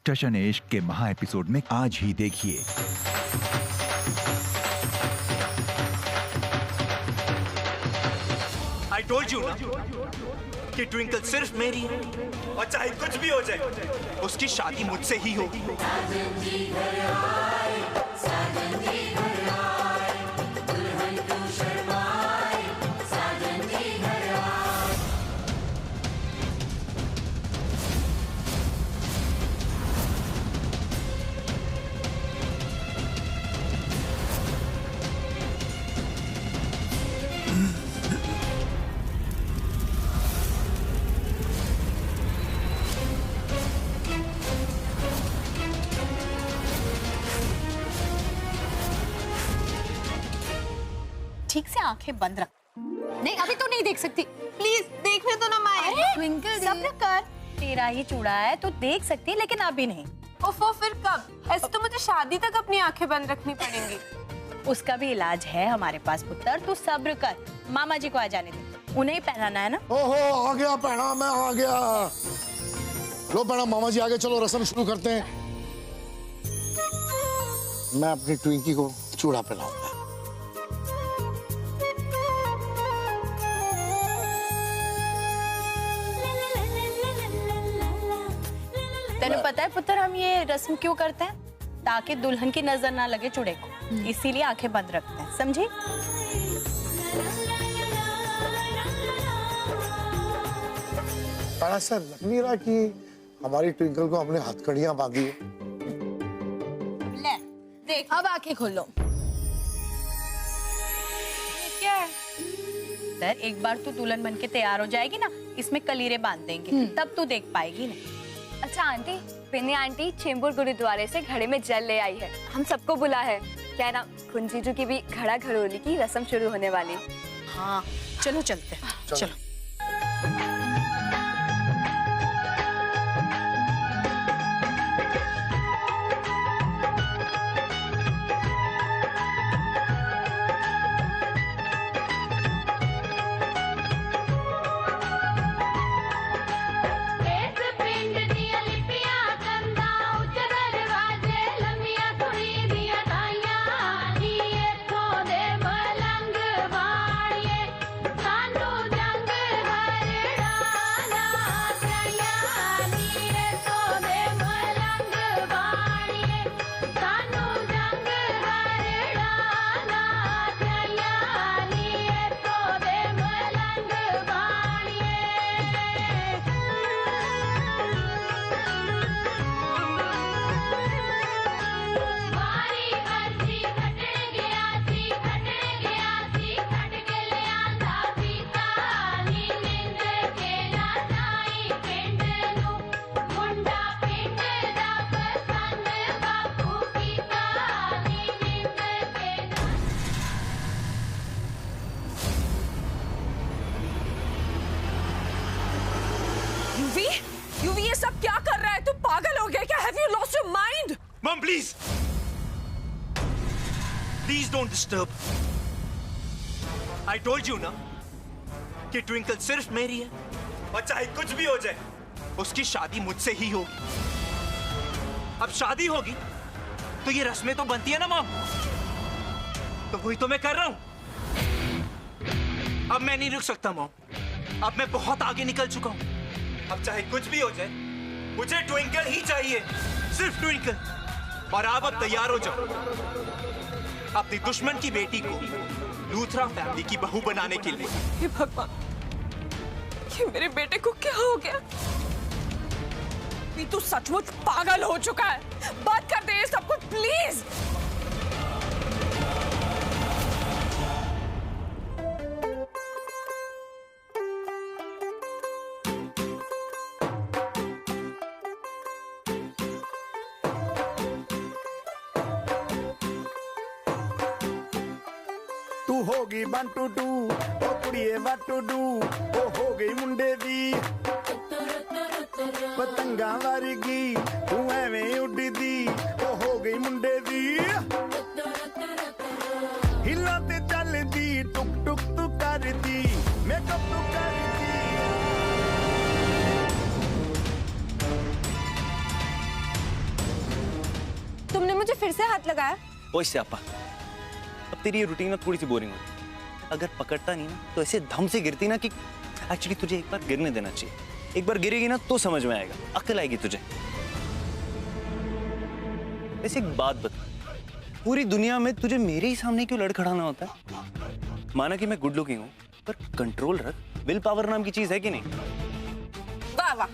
जश्न इश्क के महा एपिसोड में आज ही देखिए। I told you ना कि ट्विंकल सिर्फ मेरी है और चाहे कुछ भी हो जाए उसकी शादी मुझसे ही होगी। ठीक से आंखें बंद रख। नहीं अभी तो नहीं देख सकती। प्लीज देखने तो ना माए। ट्विंकल सब्र कर, तेरा ही चूड़ा है तो देख सकती है लेकिन अभी नहीं। ओफो फिर कब? ऐसे तो मुझे शादी तक अपनी आंखें बंद रखनी पड़ेंगी। उसका भी इलाज है हमारे पास पुत्र, तू सब्र कर। मामा जी को आ जाने दे, उन्हें ही पहनाना है ना। ओहो आ गया पहना, मैं आ गया। लो पहना मामा जी, आगे चलो रस्म शुरू करते हैं। मैं अपनी ट्विंकी को चूड़ा पहनाऊंगा। तेनू पता है पुत्र हम ये रस्म क्यों करते हैं? ताकि दुल्हन की नजर ना लगे चूड़े को, इसीलिए आंखें बंद रखते हैं, समझी? ऐसा लग नहीं रहा कि हमारी ट्विंकल को हमने हथकड़ियां बांधी है। ले देख, अब आंखें खोलो। क्या है? सर एक बार तू दुल्हन बन के तैयार हो जाएगी ना, इसमें कलीरे बांध देंगे, तब तू देख पाएगी ना। अच्छा आंटी, पिन्नी आंटी चेंबूर गुरुद्वारे से घड़े में जल ले आई है, हम सबको बुला है। क्या है ना, कुंजीजू की भी घड़ा घड़ोली की रस्म शुरू होने वाली। हाँ चलो चलते हैं, चलो। यूवी ये सब क्या कर रहा है? तू पागल हो गया क्या? Have you lost your mind? Mom, please. Please don't disturb. I told you ना कि ट्विंकल सिर्फ मेरी है और चाहे कुछ भी हो जाए उसकी शादी मुझसे ही होगी। अब शादी होगी तो ये रस्में तो बनती है ना मॉम, तो वही तो मैं कर रहा हूं। अब मैं नहीं रुक सकता मॉम, अब मैं बहुत आगे निकल चुका हूं। अब चाहे कुछ भी हो जाए मुझे ट्विंकल ही चाहिए, सिर्फ ट्विंकल। और आप अब तैयार हो जाओ अपनी दुश्मन की बेटी को लूथरा फैमिली की बहू बनाने के लिए। हे भगवान, ये मेरे बेटे को क्या हो गया? तू सचमुच पागल हो चुका है। बात कर दे ये सब कुछ प्लीज। तू होगी 1 2 2 ओ कुड़िए 1 2 2 ओ हो गई मुंडे दी पतंगा वर्गी तू एवें उड़दी ओ हो गई मुंडे दी हिला ते चलदी टुक टुक तू करदी मेकअप तू करदी मुझे फिर से हाथ लगाया? ओए स्यापा, अब तेरी ये रूटीन ना थोड़ी सी बोरिंग होती। अगर पकड़ता नहीं ना तो ऐसे धम से गिरती ना कि एक्चुअली तुझे एक बार गिरने देना चाहिए। एक बार गिरेगी ना तो समझ में आएगा, अक्ल आएगी तुझे। वैसे एक बात बता, पूरी दुनिया में तुझे मेरे ही सामने क्यों लड़खड़ाना होता है? माना कि मैं गुड लुकिंग हूँ, पर कंट्रोल रख। विल पावर नाम की चीज है कि नहीं? वाह वाह,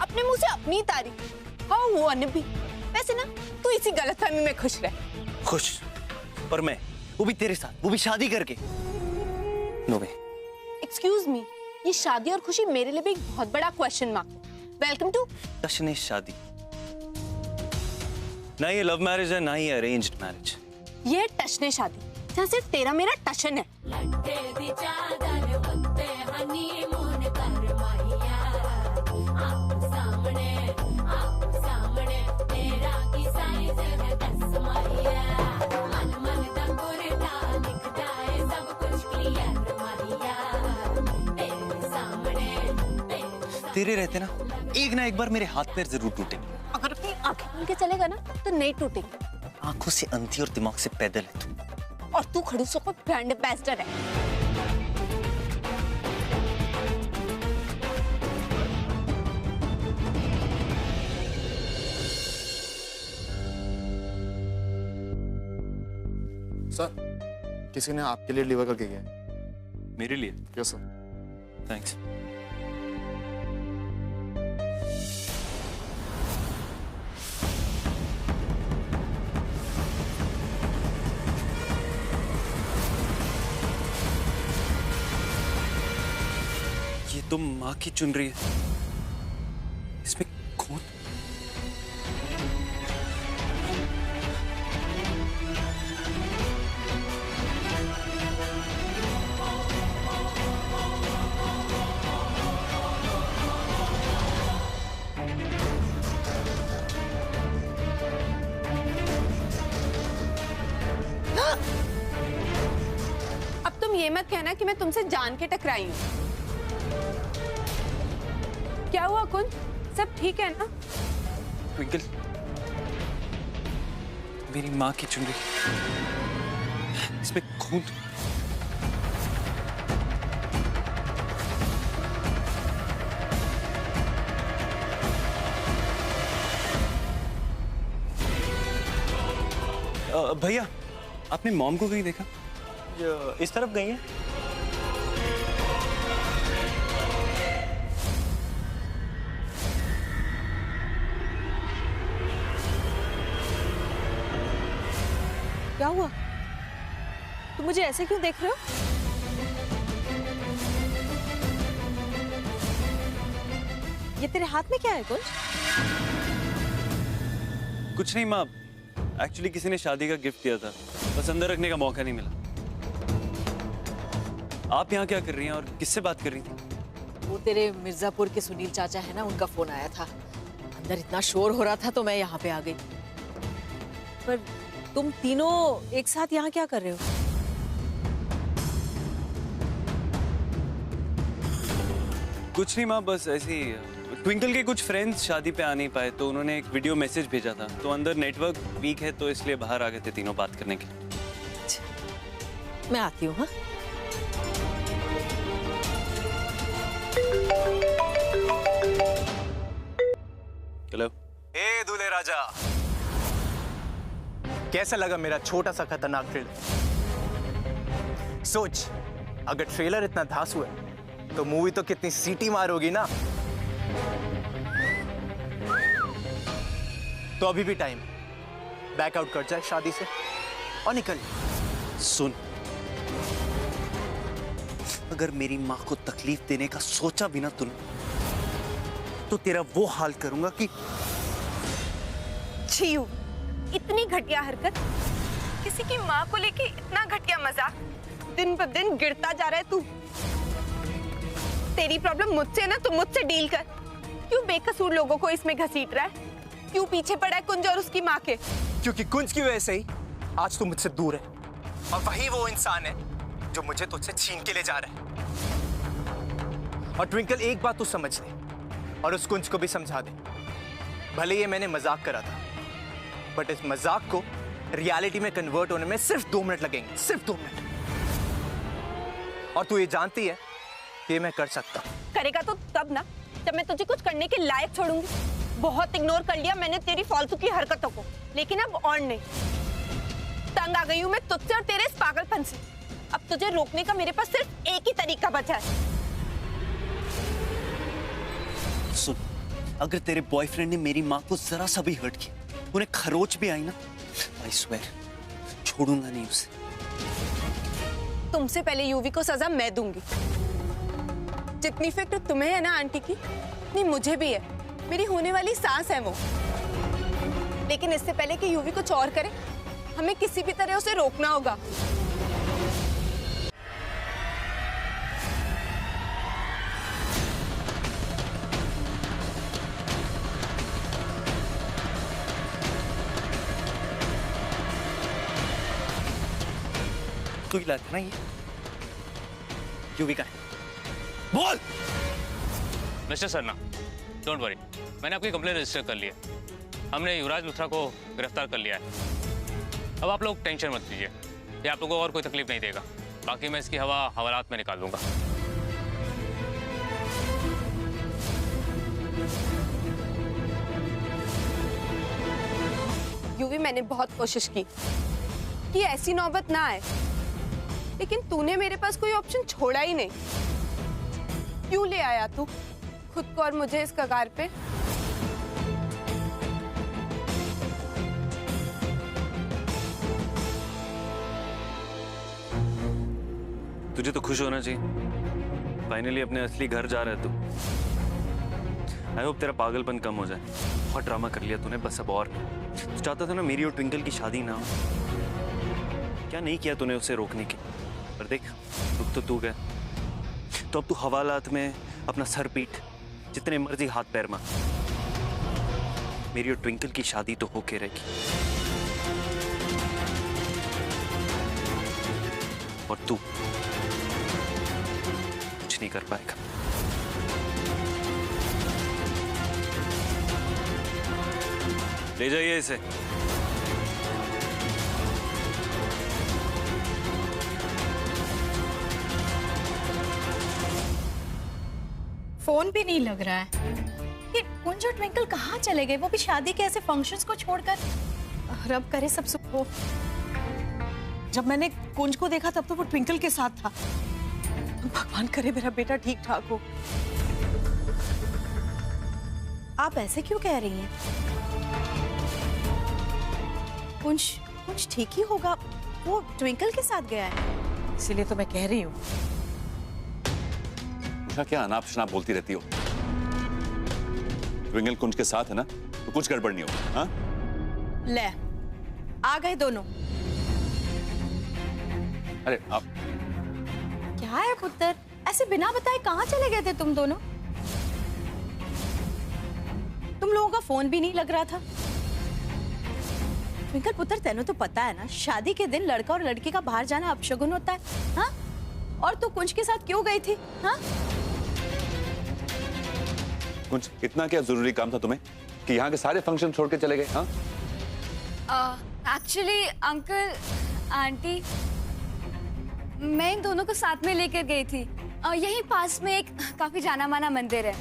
अपने मुंह से अपनी तारीफ। हाँ वो अनबी। वैसे ना तू इसी गलतफहमी में खुश रह। खुश? और मैं, वो भी तेरे साथ, वो भी शादी करके? नो वे। एक्सक्यूज मी, ये शादी और खुशी मेरे लिए भी एक बहुत बड़ा क्वेश्चन मार्क है। वेलकम टू टशने शादी। ना ये लव मैरिज है ना ही अरेंज्ड मैरिज। ये टशने शादी, जहाँ सिर्फ तेरा मेरा टशन है। तेरे रहते ना एक बार मेरे हाथ पैर जरूर टूटे। अगर अपनी आंखें खोल के चलेगा ना तो नहीं टूटेगी। आंखों से अंधी और दिमाग से पैदल है तू। और तू खड़ूसों का ब्रांड एम्बेसडर है। सर, किसी ने आपके लिए डिलीवर करके गया है। मेरे लिए? Yes sir. थैंक्स। ये तो माँ की चुन रही है। इसमें खून? अब तुम ये मत कहना कि मैं तुमसे जान के टकराई हूँ। क्या हुआ कुंज, सब ठीक है ना? ट्विंकल, मेरी माँ की चुनरी, इसमें खून। भैया, आपने मॉम को कहीं देखा? इस तरफ गई है। क्या हुआ? तुम मुझे ऐसे क्यों देख रहे हो? ये तेरे हाथ में क्या है कुछ? कुछ नहीं माँ, एक्चुअली किसी ने शादी का गिफ्ट दिया था, बस अंदर रखने का मौका नहीं मिला। आप यहाँ क्या कर रही हैं और किससे बात कर रही थी? वो तेरे मिर्जापुर के सुनील चाचा है ना, उनका फोन आया था। अंदर इतना शोर हो रहा था तो मैं यहाँ पे आ गई। पर तुम तीनों एक साथ यहाँ क्या कर रहे हो? कुछ नहीं माँ, बस ऐसे ही। ट्विंकल के कुछ फ्रेंड्स शादी पे आ नहीं पाए तो उन्होंने एक वीडियो मैसेज भेजा था, तो अंदर नेटवर्क वीक है तो इसलिए बाहर आ गए थे तीनों बात करने के लिए। मैं आती हूँ। हाँ, हेलो। ए दूल्हे राजा, कैसा लगा मेरा छोटा सा खतरनाक ट्रेलर? सोच, अगर ट्रेलर इतना धांसू है तो मूवी तो कितनी सीटी मारोगी ना। तो अभी भी टाइम, बैकआउट कर जाए शादी से और निकल। सुन, अगर मेरी माँ को तकलीफ देने का सोचा भी ना तूने, तो तेरा वो हाल करूंगा कि। छियू, इतनी घटिया हरकत, किसी की माँ को लेके इतना घटिया मजाक, दिन ब दिन गिरता जा रहा है तू। तेरी प्रॉब्लम मुझसे ना, तो मुझसे डील कर। क्यों बेकसूर लोगों को इसमें घसीट रहा है? क्यों पीछे पड़ा है कुंज और उसकी माँ के? क्योंकि कुंज की वजह से ही आज तू मुझसे दूर है, और वही वो इंसान है जो मुझे तुझसे छीन के ले जा रहा है। और ट्विंकल, एक बात तू समझ ले और उस कुंज को भी समझा दे। भले ये मैंने मजाक करा था, बट इस मजाक को रियलिटी में कन्वर्ट होने में सिर्फ 2 मिनट लगेंगे, सिर्फ 2 मिनट। और तू ये जानती है कि मैं कर सकता हूँ। करेगा तो तब ना, जब मैं तुझे कुछ करने के लायक छोड़ूंगी। बहुत इग्नोर कर लिया मैंने तेरी फालतू की हरकतों को, लेकिन अब और नहीं। तंग आ गई हूँ मैं तुझसे और तेरे इस पागलपन से। अब तुझे रोकने का मेरे पास सिर्फ एक ही तरीका बचा है। सुन, अगर तेरे बॉयफ्रेंड ने मेरी माँ को जरा सा भी हर्ट किया, उन्हें खरोच भी आई ना, आई स्वेयर छोड़ूंगा नहीं उसे। तुमसे पहले यूवी को सजा मैं दूंगी। जितनी फिक्र तुम्हें है ना आंटी की, उतनी मुझे भी है। मेरी होने वाली सांस है वो। लेकिन इससे पहले कि यूवी कुछ और करे, हमें किसी भी तरह उसे रोकना होगा। तू ही लाया था ना ये? यूवी का है? बोल। मिस्टर सरना, डोंट वरी, मैंने आपकी कंप्लेंट रजिस्टर कर ली है। हमने युवराज लुथरा को गिरफ्तार कर लिया है। अब आप लोग टेंशन मत लीजिए, ये आप लोगों को और कोई तकलीफ नहीं देगा। बाकी मैं इसकी हवा हवालात में निकाल दूंगा। यूवी, मैंने बहुत कोशिश की कि ऐसी नौबत ना आए, लेकिन तूने मेरे पास कोई ऑप्शन छोड़ा ही नहीं। क्यों ले आया तू खुद को और मुझे इस कगार पे? तुझे तो खुश होना चाहिए, फाइनली अपने असली घर जा रहा है तू। आई होप तेरा पागलपन कम हो जाए। बहुत ड्रामा कर लिया तूने, बस अब और तू चाहता था ना मेरी और ट्विंकल की शादी ना हो। क्या नहीं किया तूने उसे रोकने की, पर देख रुक तो तू गया। तो अब तू हवालात में अपना सर पीट, जितने मर्जी हाथ पैर मार, मेरी और ट्विंकल की शादी तो होके रहेगी। और तू कुछ नहीं कर पाएगा। ले जाइए इसे। फोन भी नहीं लग रहा है। ये कुंज और ट्विंकल कहाँ चले गए? वो भी शादी के ऐसे फंक्शंस को छोड़कर। रब करे सब सुख हो। जब मैंने कुंज को देखा तब तो वो ट्विंकल के साथ था। भगवान करे मेरा बेटा ठीक ठाक हो। आप ऐसे क्यों कह रही हैं? कुंज ठीक ही होगा, वो ट्विंकल के साथ गया है। इसीलिए तो मैं कह रही हूँ। क्या अनाप शनाप बोलती रहती हो? ट्विंकल कुंज के साथ है ना, तो कुछ गड़बड़ नहीं होगा। हाँ? ले आ गए दोनों। अरे आप क्या है पुत्र, ऐसे बिना बताए कहाँ चले गए थे तुम दोनों? तुम लोगों का फोन भी नहीं लग रहा था। ट्विंकल पुत्र, तेनों तो पता है ना, शादी के दिन लड़का और लड़की का बाहर जाना अपशगुन होता है। हाँ? और तू कुंज के साथ क्यों गई थी? हाँ? कुंज, इतना क्या जरूरी काम था तुम्हें कि यहाँ के सारे फंक्शन छोड़ के चले गए? हाँ? एक्चुअली अंकल आंटी, मैं इन दोनों को साथ में लेकर गई थी। यहीं पास में एक काफी जाना माना मंदिर है।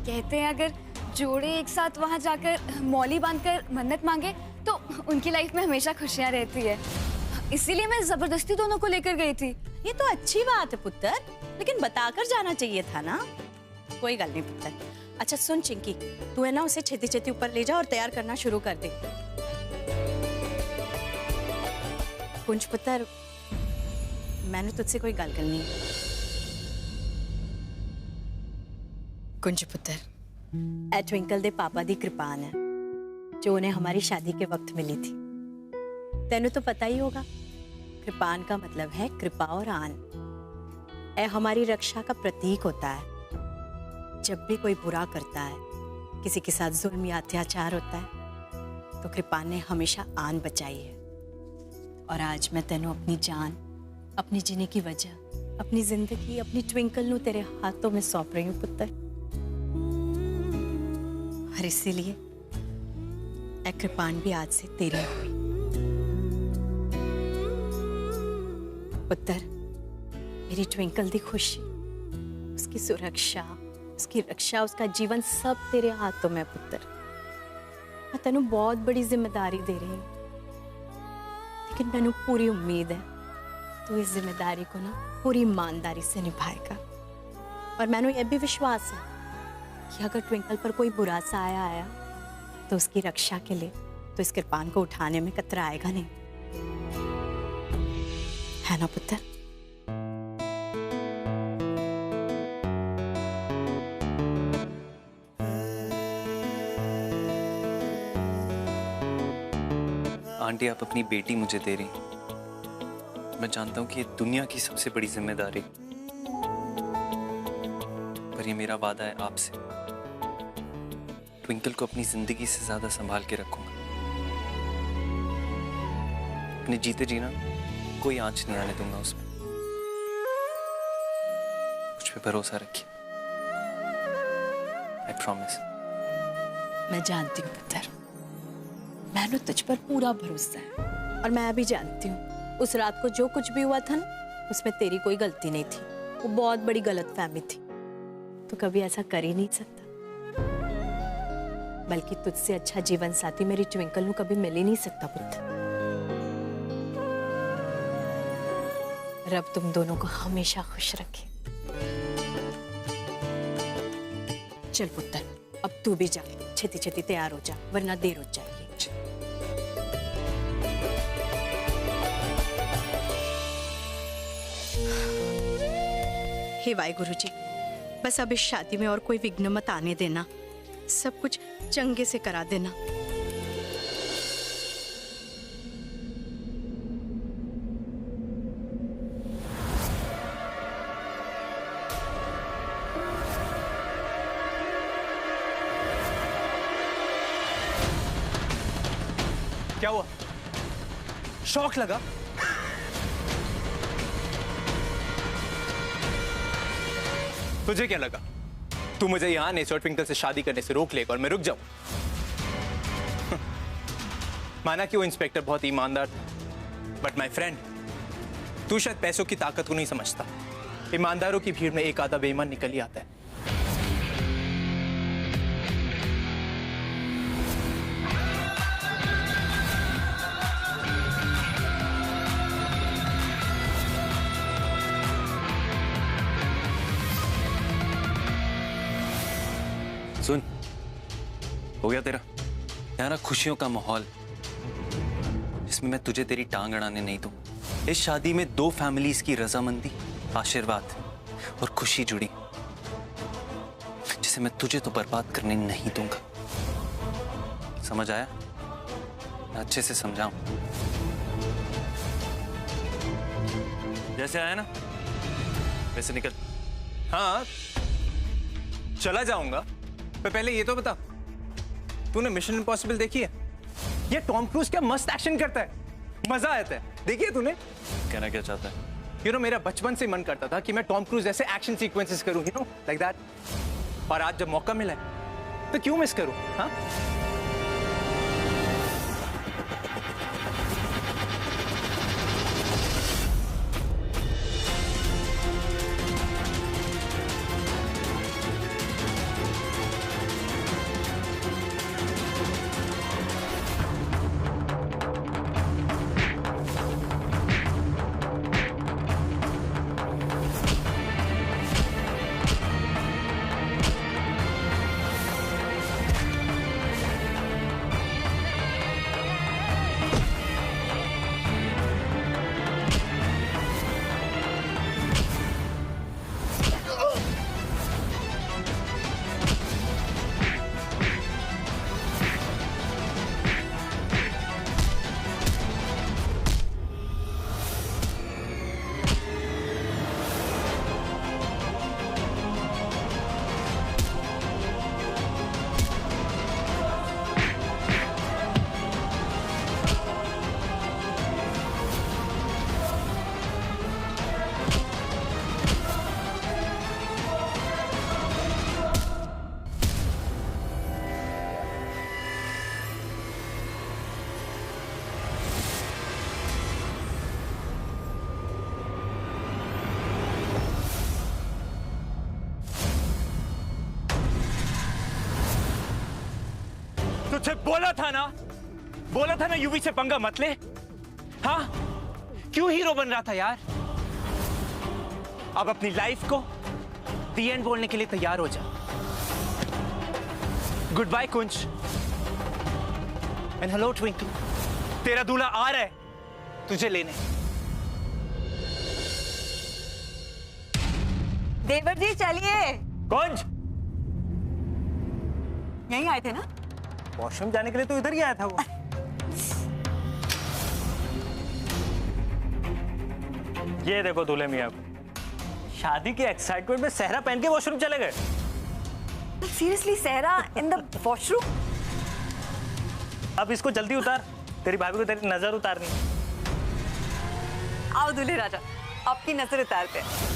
कहते हैं अगर जोड़े एक साथ वहां जाकर मौली बांधकर मन्नत मांगे तो उनकी लाइफ में हमेशा खुशियां रहती है। इसीलिए मैं जबरदस्ती दोनों को लेकर गई थी। ये तो अच्छी बात है पुत्र, लेकिन बताकर जाना चाहिए था ना। कोई गल नहीं पुत्र। अच्छा सुन चिंकी, तू है ना उसे छेती छेती ऊपर ले जा और तैयार करना शुरू कर दे। कुंज पुत्र, मैंने तुझसे कोई गल करनी है। कुंज पुत्र, ए ट्विंकल दे पापा दी कृपान है जो उन्हें हमारी शादी के वक्त मिली थी। तेनू तो पता ही होगा, कृपान का मतलब है कृपा और आन। ए हमारी रक्षा का प्रतीक होता है। जब भी कोई बुरा करता है, किसी के साथ जुल्म या अत्याचार होता है, तो कृपान ने हमेशा आन बचाई है। और आज मैं तेनू अपनी जान, अपनी जीने की वजह, अपनी जिंदगी, अपनी ट्विंकल नू तेरे हाथों में सौंप रही हूँ पुत्र। और इसीलिए ए कृपान भी आज से तेरी हुई। पुत्र, मेरी ट्विंकल दी खुशी, उसकी सुरक्षा, उसकी रक्षा, उसका जीवन सब तेरे हाथों में पुत्र। मैं तेनू बहुत बड़ी जिम्मेदारी दे रही हूँ, लेकिन मैनू पूरी उम्मीद है तू इस जिम्मेदारी को ना पूरी ईमानदारी से निभाएगा। और मैनू यह भी विश्वास है कि अगर ट्विंकल पर कोई बुरा साया आया तो उसकी रक्षा के लिए तो इस कृपान को उठाने में कतराएगा नहीं, है ना पुत्र? आंटी, आप अपनी बेटी मुझे दे रही। मैं जानता हूँ कि ये दुनिया की सबसे बड़ी जिम्मेदारी, पर ये मेरा वादा है आपसे, ट्विंकल को अपनी जिंदगी से ज्यादा संभाल के रखूंगा। अपने जीते जीना कोई आंच नहीं आने दूंगा उसमें। मुझ पे भरोसा रखिए, आई प्रॉमिस। मैं जानती हूँ पुत्र, मैंने तुझ पर पूरा भरोसा है। और मैं भी जानती हूँ उस रात को जो कुछ भी हुआ था ना, उसमें तेरी कोई गलती नहीं थी। वो बहुत बड़ी गलतफहमी थी। तो कभी ऐसा कर ही नहीं सकता, बल्कि तुझसे अच्छा जीवन साथी मेरी ट्विंकल को कभी मिल ही नहीं सकता पुत्र। रब तुम दोनों को हमेशा खुश रखे। चल पुत्र, अब तू भी जा, छेती छेती तैयार हो जा, वरना देर हो जाएगी। हे वाहिगुरु जी, बस अब इस शादी में और कोई विघ्न मत आने देना, सब कुछ चंगे से करा देना। क्या हुआ? शॉक लगा? तुझे क्या लगा तू मुझे यहां नेसर ट्विंकल से शादी करने से रोक लेगा और मैं रुक जाऊं? माना कि वो इंस्पेक्टर बहुत ईमानदार था, बट माय फ्रेंड, तू शायद पैसों की ताकत को नहीं समझता। ईमानदारों की भीड़ में एक आधा बेईमान निकल ही आता है। सुन, हो गया तेरा यहाँ ना खुशियों का माहौल, जिसमें मैं तुझे तेरी टांग अड़ाने नहीं दूं। इस शादी में दो फैमिलीज की रजामंदी, आशीर्वाद और खुशी जुड़ी, जिसे मैं तुझे तो बर्बाद करने नहीं दूंगा। समझ आया? मैं अच्छे से समझाऊं। जैसे आया ना वैसे निकल। हाँ, चला जाऊंगा, पर पहले ये तो बता, तूने मिशन इम्पॉसिबल देखी है? ये टॉम क्रूज क्या मस्त एक्शन करता है, मजा आता है। देखिए तूने? कहना क्या चाहता है? यू नो, मेरा बचपन से मन करता था कि मैं टॉम क्रूज जैसे एक्शन सीक्वेंसेस करूं, यू नो, लाइक दैट। और आज जब मौका मिला है तो क्यों मिस करूं? हाँ, तुझे बोला था ना यूवी से पंगा मत ले। हाँ, क्यों हीरो बन रहा था यार? अब अपनी लाइफ को दी एंड बोलने के लिए तैयार हो जा। Good bye Kunj and hello Twinkle. तेरा दूल्हा आ रहा है तुझे लेने। देवर जी चलिए। कुंज, यहीं आए थे ना? वॉशरूम जाने के लिए तो इधर ही आया था वो। ये देखो दूल्हे मियां को शादी के एक्साइटमेंट में सहरा पहन के वॉशरूम चले गए। सीरियसली सहरा इन द वॉशरूम? अब इसको जल्दी उतार, तेरी भाभी को तेरी नजर उतारनी। आओ दूल्हे राजा, आपकी नजर उतारते हैं।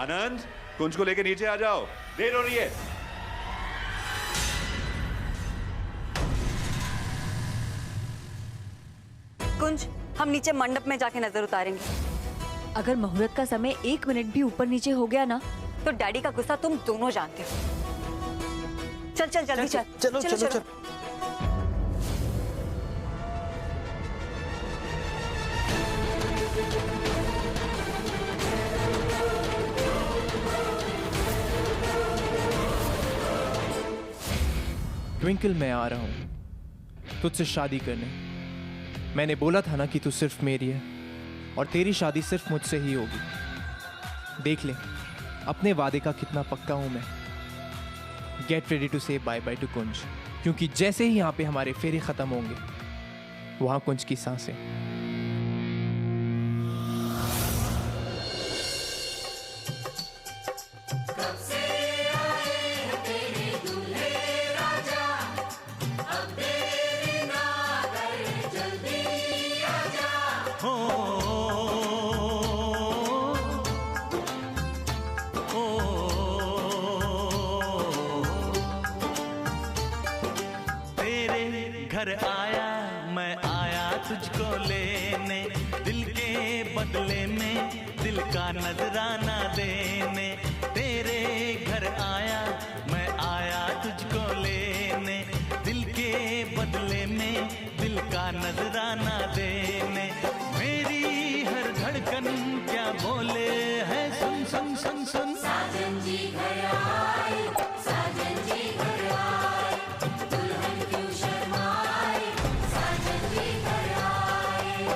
आनंद, कुंज को लेकर नीचे आ जाओ, देर हो रही है। कुंज, हम नीचे मंडप में जाके नजर उतारेंगे। अगर मुहूर्त का समय 1 मिनट भी ऊपर नीचे हो गया ना, तो डैडी का गुस्सा तुम दोनों जानते हो। चल चल जल्दी चल। चलो चलो चलो। ट्विंकल, मैं आ रहा हूँ तुझसे शादी करने। मैंने बोला था ना कि तू सिर्फ मेरी है और तेरी शादी सिर्फ मुझसे ही होगी। देख ले अपने वादे का कितना पक्का हूँ मैं। गेट रेडी टू से बाय बाय टू कुंज, क्योंकि जैसे ही यहाँ पे हमारे फेरे खत्म होंगे वहाँ कुंज की सांसें। घर आया मैं आया तुझको लेने, दिल के बदले में दिल का नजराना देने। तेरे घर आया मैं आया तुझको लेने, दिल के बदले में दिल का नजराना देने। मेरी हर धड़कन क्या बोले है, सुन सुन सुन सुन। साजन जी घर आए, साजन जी घर आए, दुल्हन क्यों शर्माए, साजन जी घर आए।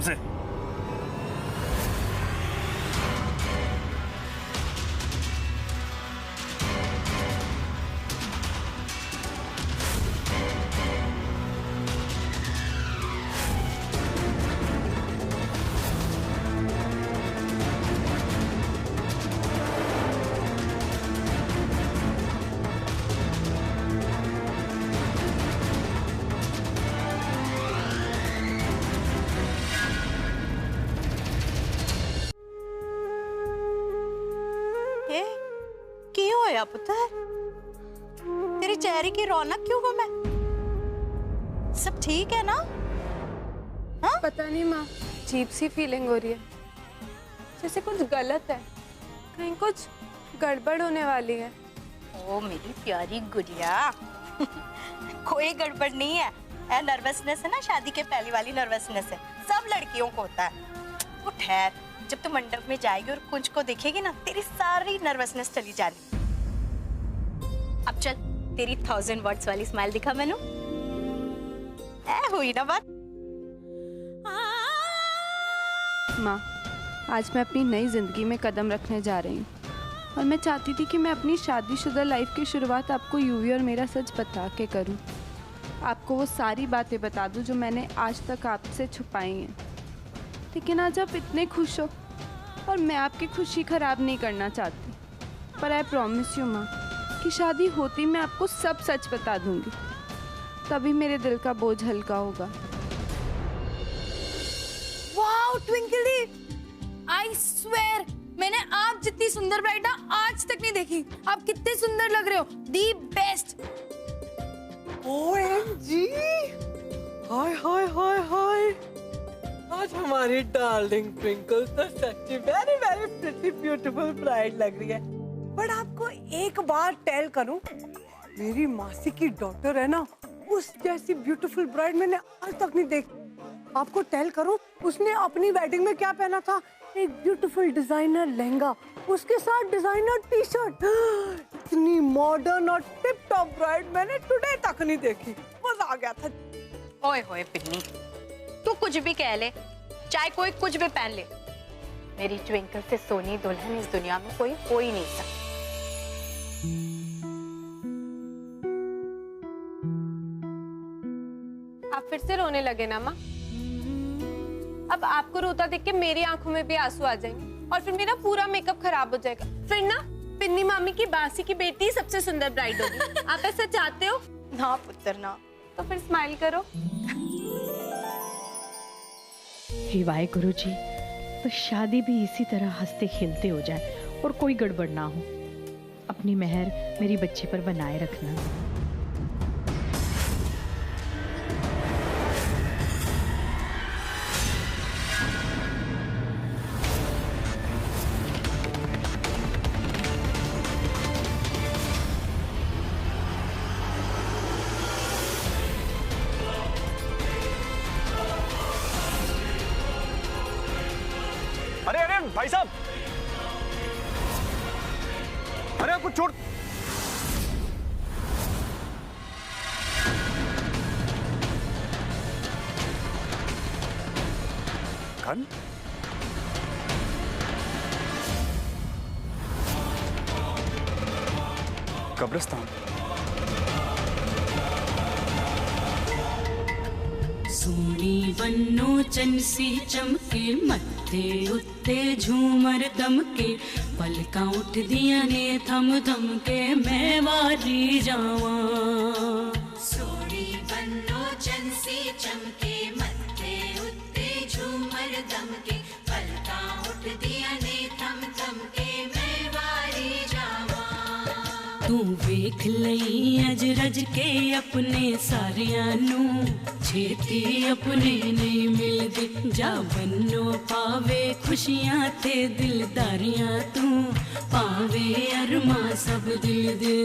से। क्यों होया पुत्र? तेरी चेहरे की रौनक क्यों गुम है? सब ठीक है ना? हाँ? पता नहीं माँ, अजीब सी फीलिंग हो रही है, जैसे कुछ गलत है, कहीं कुछ गड़बड़ होने वाली है। ओ मेरी प्यारी गुड़िया, कोई गड़बड़ नहीं है। नर्वसनेस है ना, शादी के पहली वाली नर्वसनेस है, सब लड़कियों को होता है। वो ठहर, जब तू मंडप में जाएगी और कुंज को देखेगी ना, तेरी सारी नर्वसनेस चली जानी। अब चल, तेरी 1000 वर्ड्स वाली स्माइल दिखा मैनू। हुई ना बात? माँ, आज मैं अपनी नई जिंदगी में कदम रखने जा रही हूँ और मैं चाहती थी कि मैं अपनी शादीशुदा लाइफ की शुरुआत आपको यूवी और मेरा सच बता के करूँ। आपको वो सारी बातें बता दूँ जो मैंने आज तक आपसे छुपाई हैं। लेकिन आज आप इतने खुश हो और मैं आपकी खुशी खराब नहीं करना चाहती, पर आई प्रॉमिस यू माँ कि शादी होती मैं आपको सब सच बता दूंगी, तभी मेरे दिल का बोझ हल्का होगा। Wow twinkle the, I swear मैंने आप जितनी सुंदर ब्राइड ना आज तक नहीं देखी। आप कितने सुंदर लग रहे हो, दी बेस्ट। OMG! हाय हाय हाय हाय, आज हमारी डार्लिंग ट्विंकल तो सच्ची very very pretty beautiful bride लग रही है। बट आपको एक बार टेल करूं, मेरी मासी की डॉटर है ना, उस जैसी ब्यूटीफुल ब्राइड मैंने आज तक नहीं देखी। आपको टेल करूं, उसने अपनी वेडिंग में क्या पहना था? एक ब्यूटीफुल डिजाइनर लहंगा, उसके साथ डिजाइनर टी शर्ट। इतनी मॉडर्न और टिप टॉप ब्राइड मैंने टुडे तक नहीं देखी। मजा आ गया था। ओए होए पिन्नी, तू कुछ भी कह ले, चाहे कोई कुछ भी पहन ले, मेरी ट्विंकल से सोनी दुल्हन इस दुनिया में कोई हो ही नहीं सकता। आप फिर से रोने लगे ना माँ? अब आपको रोता देख के मेरी आंखों में भी आंसू आ जाएंगे और फिर मेरा पूरा मेकअप खराब हो जाएगा। फिर ना पिन्नी मामी की बासी की बेटी सबसे सुंदर ब्राइड होगी। आप ऐसा चाहते हो? ना पुत्र ना। तो फिर स्माइल करो। हे वाहेगुरु जी, तो शादी भी इसी तरह हंसते खेलते हो जाए और कोई गड़बड़ ना हो। अपनी मेहर मेरी बच्ची पर बनाए रखना। अरे अरे भाई साहब, अरे आपको चोट। कल कब्रिस्तान। सोनी बन्नो चनसी चमके, मत्थे उत्ते झूमर दमके, पलकां उठ दियां ने थम थम के, मैं वारी जावां। सोनी बन्नो चनसी चमके, मत्थे उत्ते झूमर दमके, पलकां उठ दियां ने थम थम के, मैं वारी जावां। तू वेख लई अज रज के अपने सारियां नू, छेती अपने नहीं मिलते, जा बन्नो पावे खुशियां ते दिलदारियां, तू पावे अरमा सब दिल दे।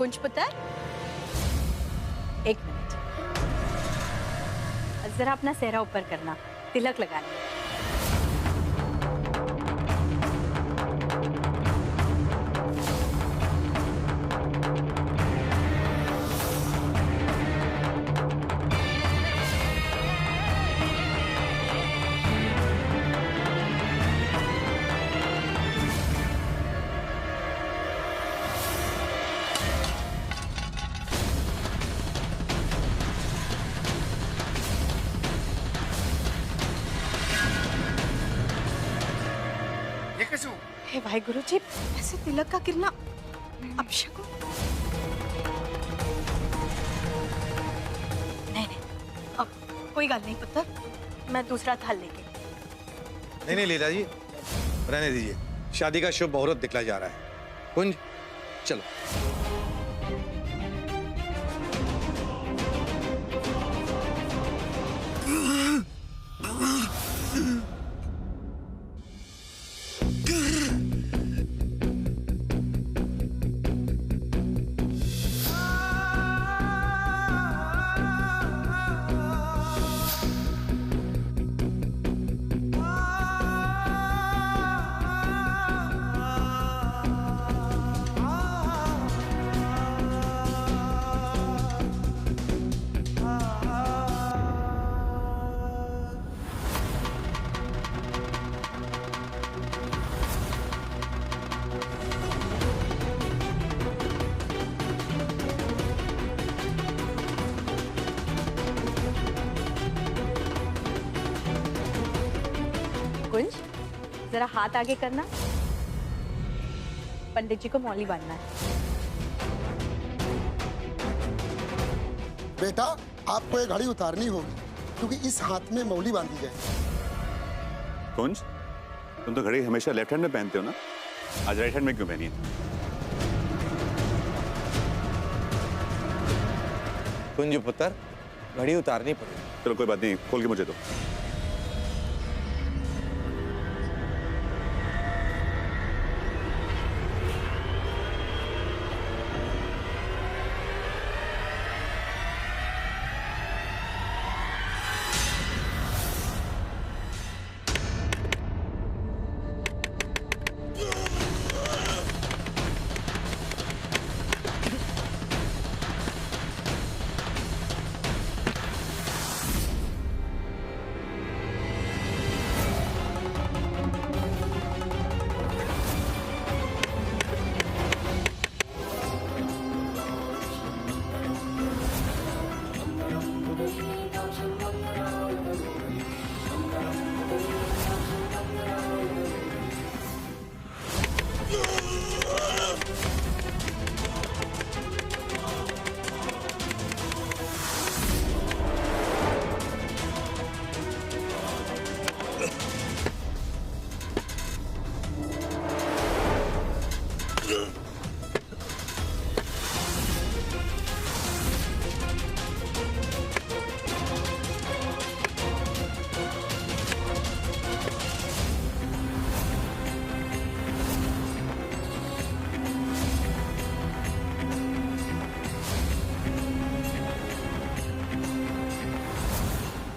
कुंज पुत्र, एक मिनट, जरा अपना सेहरा ऊपर करना, तिलक लगाना। हे भाई गुरुजी, ऐसे तिलक का गिरना अपशकुन। नहीं, अब कोई गल नहीं पुत्र, मैं दूसरा थाल लेके। नहीं लीला जी, रहने दीजिए। शादी का शुभ मुहूर्त निकला जा रहा है। कुंज चलो। कुंज, जरा हाथ आगे करना, पंडित जी को मौली बांधना है। बेटा, आपको ये घड़ी उतारनी होगी क्योंकि इस हाथ में मौली बांधी जाए। कुंज, तुम तो घड़ी हमेशा लेफ्ट हैंड में पहनते हो ना, आज राइट हैंड में क्यों पहनी है? कुंज पुत्र, घड़ी उतारनी पड़ेगी। चलो कोई बात नहीं, खोल के मुझे दो।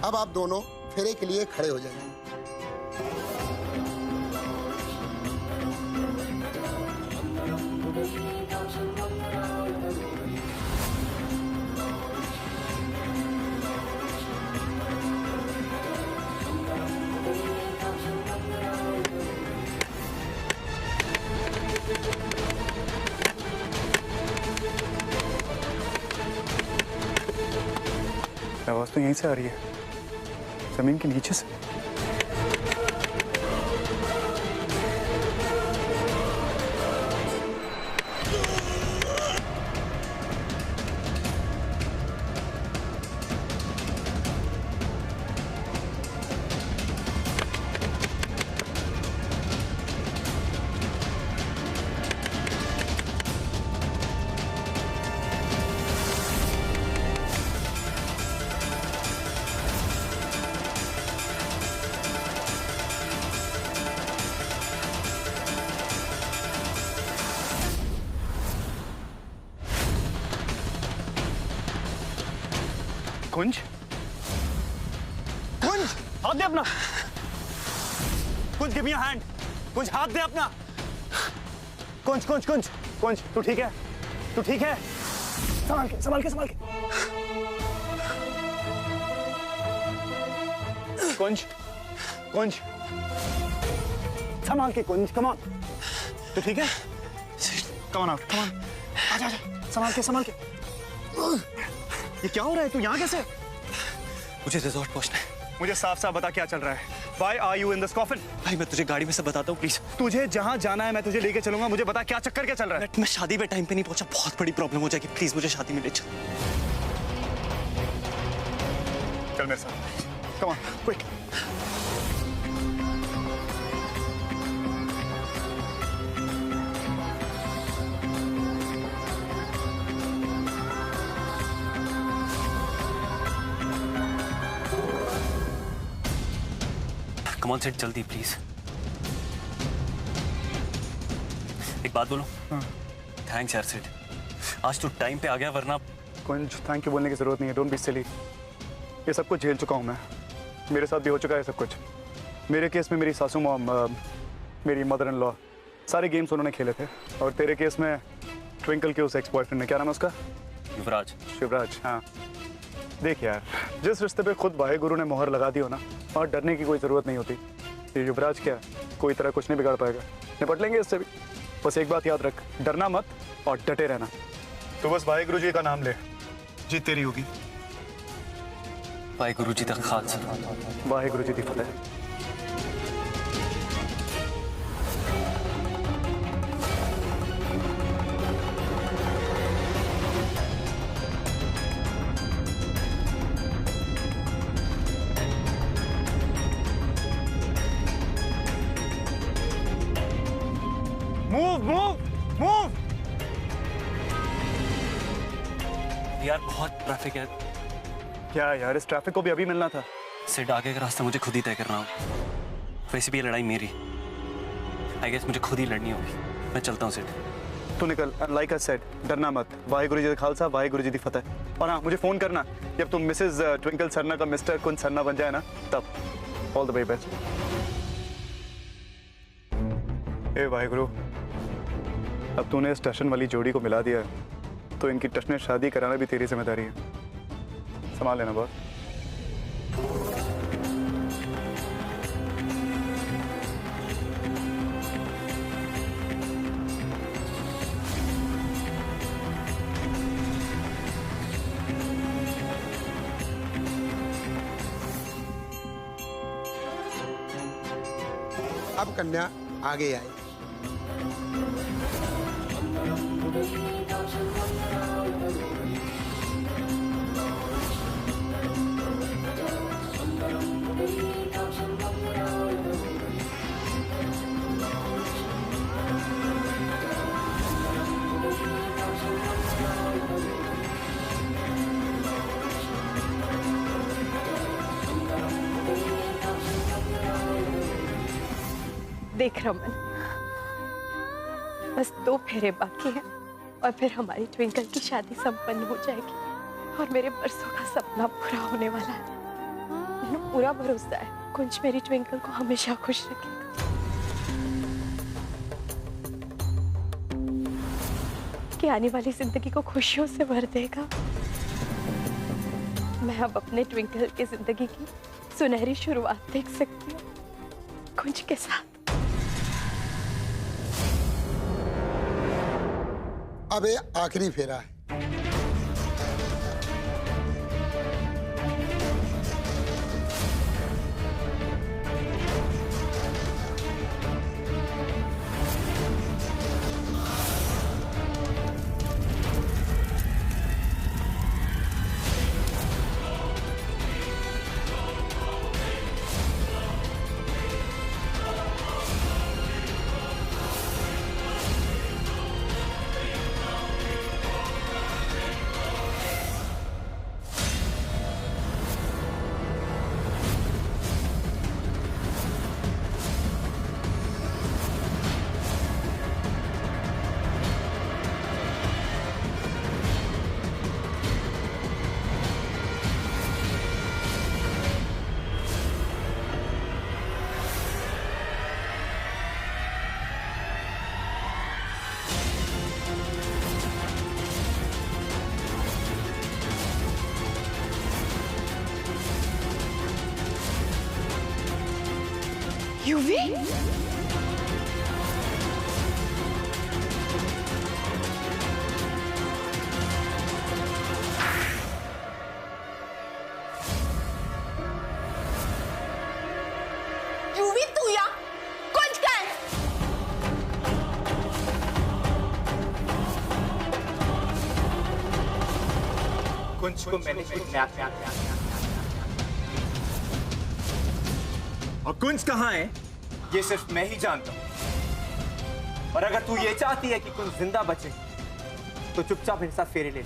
अब आप दोनों फेरे के लिए खड़े हो जाइए। आवाज तो यहीं से आ रही है, जमीन के नीचे से। कुंज, कुंज हाथ दे अपना। कुंज गिव मी योर हैंड। कुंज हाथ दे अपना। कुंज कुंज कुंज कुंज तू ठीक है? तू ठीक है? संभाल के संभाल के संभाल के। कुंज कुंज संभाल के। कुंज कम ऑन। तू ठीक है? Come on out, come on. आजा आजा, संभाल के संभाल के। ये क्या हो रहा है? तू यहाँ कैसे? मुझे रिजॉर्ट पहुंचना है। मुझे साफ साफ बता क्या चल रहा है। Why are you in this coffin? भाई मैं तुझे गाड़ी में सब बताता हूँ प्लीज। तुझे जहाँ जाना है मैं तुझे लेके चलूंगा। मुझे बता क्या चक्कर क्या चल रहा है। मैं शादी पे टाइम पे नहीं पहुंचा, बहुत बड़ी प्रॉब्लम हो जाएगी। प्लीज मुझे शादी में ले चल। चल मेरे साथ। Come on, quick. Come on, Sid जल्दी प्लीज। एक बात बोलो। थैंक्स यार सिड, आज तो टाइम पे आ गया, वरना। कुंज थैंक यू बोलने की जरूरत नहीं है। Don't be silly. ये सब कुछ झेल चुका हूँ मैं। मेरे साथ भी हो चुका है सब कुछ। मेरे केस में मेरी सासू मॉम, मेरी मदर इन लॉ, सारे गेम्स उन्होंने खेले थे। और तेरे केस में ट्विंकल के उस एक्स बॉयफ्रेंड ने, क्या नाम है उसका? युवराज। शिवराज, हाँ। देख यार, जिस रिश्ते पे खुद वाहेगुरु ने मोहर लगा दी हो ना, और डरने की कोई ज़रूरत नहीं होती। ये युवराज क्या कोई तरह कुछ नहीं बिगाड़ पाएगा। निपट लेंगे इससे भी। बस एक बात याद रख, डरना मत और डटे रहना। तो बस वाहेगुरु जी का नाम ले, जीत तेरी होगी। वाहेगुरु जी दा खालसा। वाहेगुरु जी दी फतेह। Move, move, move! यार बहुत ट्रैफिक है। क्या यार, इस ट्रैफिक को भी अभी मिलना था। सिड आगे का रास्ता मुझे खुद ही तय करना होगा। वैसे भी ये लड़ाई मेरी, आई गेस मुझे खुद ही लड़नी होगी। मैं चलता हूँ सिड। तू निकल। लाइक आई सेड, डरना मत। वाहेगुरु जी दा खालसा, वाहेगुरु जी दी फतेह। और हाँ, मुझे फोन करना जब तुम मिसेस ट्विंकल सरना का मिस्टर कुंज सरना बन जाए ना, तब। All the very best. ए वाहेगुरु, अब तूने इस टशन वाली जोड़ी को मिला दिया है, तो इनकी टशने शादी कराना भी तेरी जिम्मेदारी है। संभाल लेना बॉस। अब कन्या आगे आई। देख रमन, बस 2 फेरे बाकी हैं और फिर हमारी ट्विंकल की शादी संपन्न हो जाएगी और मेरे बरसों का सपना पूरा होने वाला है। मैंने पूरा भरोसा है कुंज मेरी ट्विंकल को हमेशा खुश रखेगा, कि आने वाली जिंदगी को खुशियों से भर देगा। मैं अब अपने ट्विंकल की जिंदगी की सुनहरी शुरुआत देख सकती हूँ कुंज के साथ। अब ये आखिरी फेरा है। युवी? युवी तू या कुछ कर। कुंज को मैंने किडनैप किया और कुंज कहाँ है ये सिर्फ मैं ही जानता हूं। और अगर तू ये चाहती है कि कुंज जिंदा बचे तो चुपचाप मेरे साथ फेरे ले ले।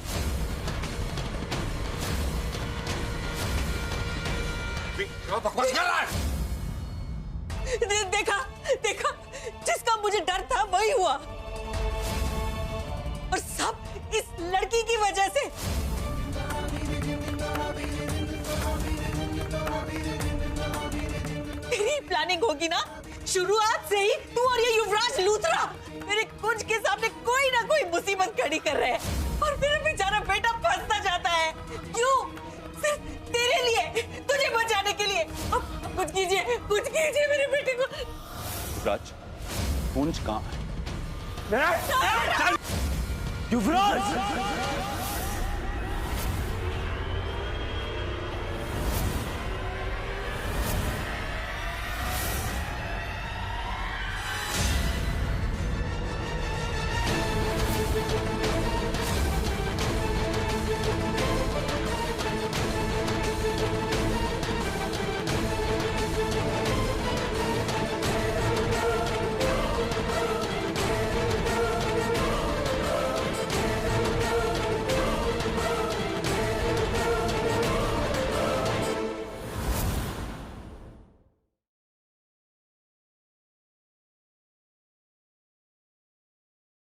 देखा देखा, जिसका मुझे डर था वही हुआ, और सब इस लड़की की वजह से। तेरी प्लानिंग होगी ना, शुरुआत से ही तू और ये युवराज लूथरा मेरे कुंज के सामने कोई ना कोई मुसीबत खड़ी कर रहे हैं, और मेरा बेचारा बेटा फंसता जाता है। क्यों? सिर्फ तेरे लिए, तुझे बचाने के लिए। अब कुछ कीजिए मेरे बेटे को। युवराज, कुंज कहाँ है? युवराज!